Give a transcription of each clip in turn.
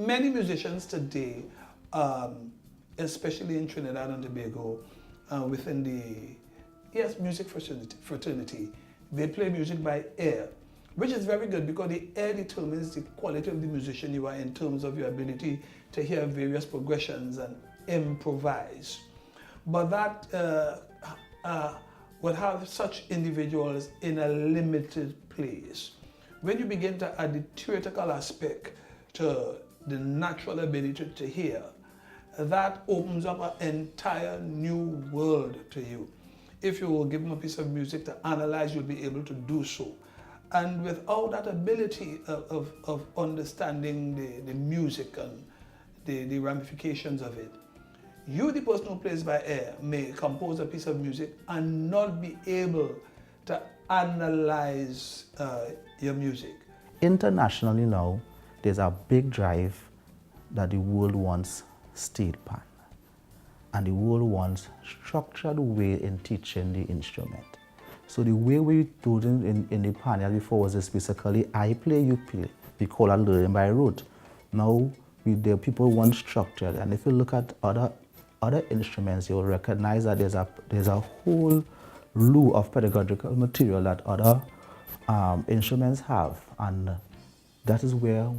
many musicians today, especially in Trinidad and Tobago, within the music fraternity, they play music by ear, which is very good because the ear determines the quality of the musician you are in terms of your ability to hear various progressions and improvise. But that will have such individuals in a limited place. When you begin to add the theoretical aspect to the natural ability to hear, that opens up an entire new world to you. If you will give them a piece of music to analyze, you'll be able to do so. And without that ability of understanding the music and the ramifications of it, you, the person who plays by ear, may compose a piece of music and not be able to analyze your music. Internationally now, there's a big drive that the world wants state band. And the world wants structured way in teaching the instrument. So the way we do it in the panel before was this: basically I play, you play. We call it learning by rote. Now the people want structured, and if you look at other instruments, you'll recognize that there's a whole slew of pedagogical material that other instruments have, and that is where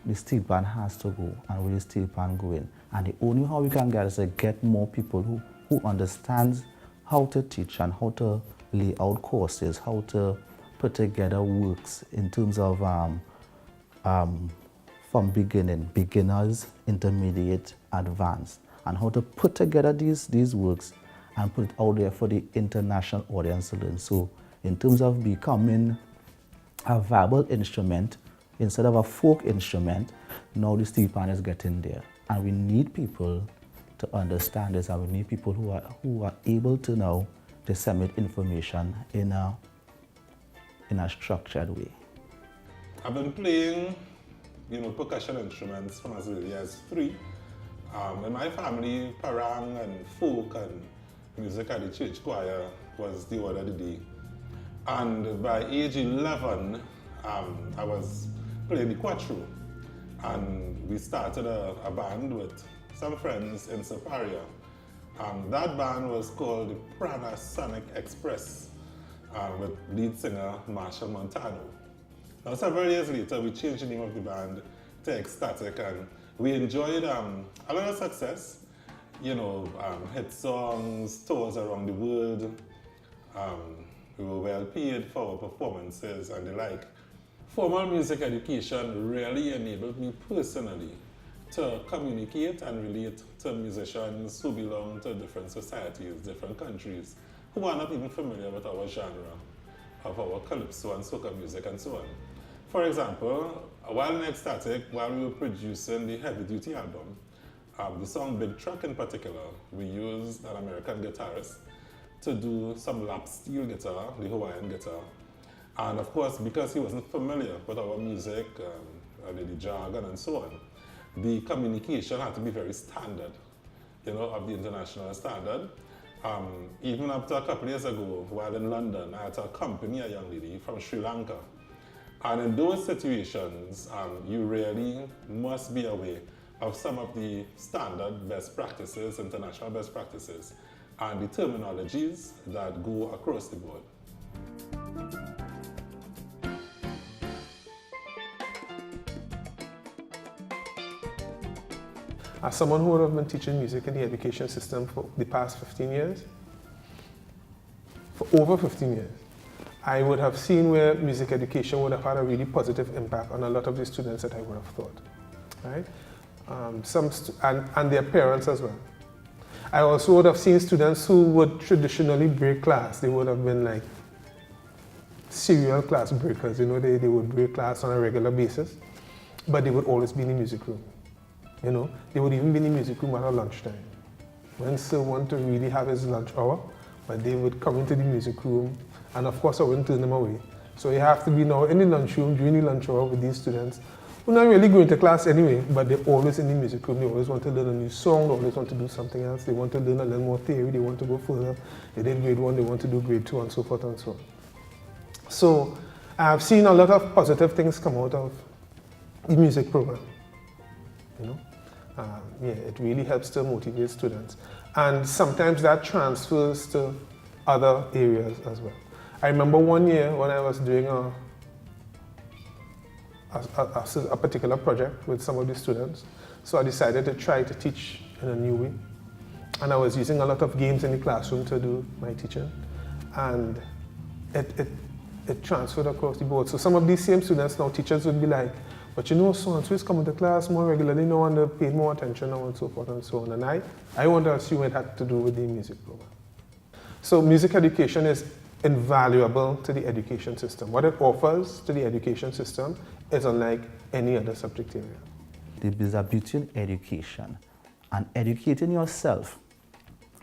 the state band has to go, and where the state band going. And the only how we can get is to get more people who understands how to teach and how to lay out courses, how to put together works in terms of from beginners, intermediate, advanced, and how to put together these works and put it out there for the international audience to learn. So in terms of becoming a viable instrument, instead of a folk instrument, now the state band is getting there. And we need people to understand this, and we need people who are able to now disseminate information in a structured way. I've been playing, percussion instruments from as early as 3. In my family, parang and folk and music at the church choir was the order of the day. And by age 11, I was playing the quattro. And we started a band with some friends in Superior. That band was called the Prana Sonic Express with lead singer Marshall Montano. Now, several years later, we changed the name of the band to Ecstatic, and we enjoyed a lot of success. Hit songs, tours around the world. We were well paid for our performances and the like. Formal music education really enabled me personally to communicate and relate to musicians who belong to different societies, different countries, who are not even familiar with our genre of our calypso and soca music and so on. For example, while in Ecstatic, while we were producing the heavy duty album, the song Big Truck in particular, we used an American guitarist to do some lap steel guitar, the Hawaiian guitar. And of course, because he wasn't familiar with our music, the jargon and so on, the communication had to be very standard, of the international standard. Even up to a couple of years ago, while in London, I had to accompany a young lady from Sri Lanka. And in those situations, you really must be aware of some of the standard best practices, international best practices, and the terminologies that go across the board. As someone who would have been teaching music in the education system for the past 15 years, for over 15 years, I would have seen where music education would have had a really positive impact on a lot of the students that I would have thought, right? And their parents as well. I also would have seen students who would traditionally break class. They would have been like serial class breakers, they would break class on a regular basis, but they would always be in the music room. They would even be in the music room at lunchtime. When Sir wanted to really have his lunch hour, but they would come into the music room, and of course I wouldn't turn them away. So you have to be now in the lunchroom during the lunch hour with these students who are not really going to class anyway, but they're always in the music room. They always want to learn a new song, they always want to do something else, they want to learn a little more theory, they want to go further. They did grade 1, they want to do grade 2, and so forth and so on. So I've seen a lot of positive things come out of the music program. you know. Yeah, it really helps to motivate students. And sometimes that transfers to other areas as well. I remember one year when I was doing a particular project with some of the students, so I decided to try to teach in a new way. And I was using a lot of games in the classroom to do my teaching. And it transferred across the board. So some of these same students now, teachers would be like, but you know, so-and-so is coming to class more regularly now and they pay more attention now and so forth and so on. And I want to assume it had to do with the music program. So music education is invaluable to the education system. What it offers to the education system is unlike any other subject area. There's a beauty in education, and educating yourself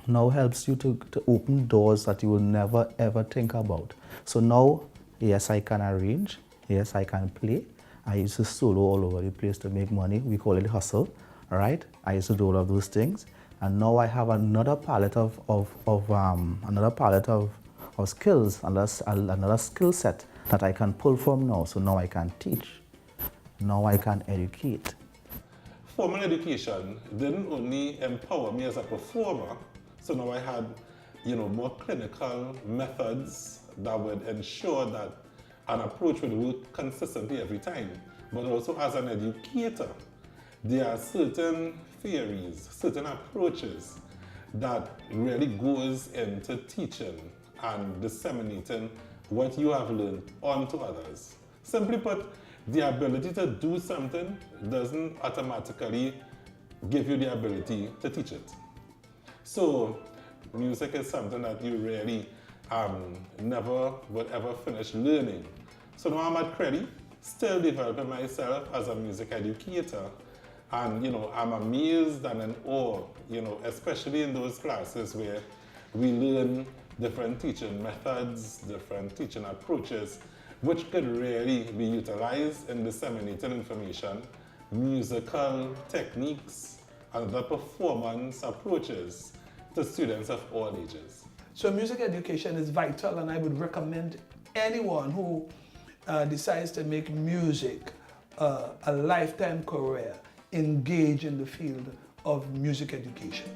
now helps you to open doors that you will never ever think about. So now, yes, I can arrange, yes, I can play. I used to solo all over the place to make money. We call it hustle, right? I used to do all of those things, and now I have another palette of skills, another skill set that I can pull from now. So now I can teach, now I can educate. Formal education didn't only empower me as a performer, so now I had, more clinical methods that would ensure that an approach would work consistently every time. But also as an educator, there are certain theories, certain approaches that really goes into teaching and disseminating what you have learned onto others. Simply put, the ability to do something doesn't automatically give you the ability to teach it. So music is something that you really never would ever finish learning. So now I'm at CREDI, still developing myself as a music educator. And I'm amazed and in awe, especially in those classes where we learn different teaching methods, different teaching approaches, which could really be utilized in disseminating information, musical techniques, and other performance approaches to students of all ages. So music education is vital, and I would recommend anyone who decides to make music a lifetime career engage in the field of music education.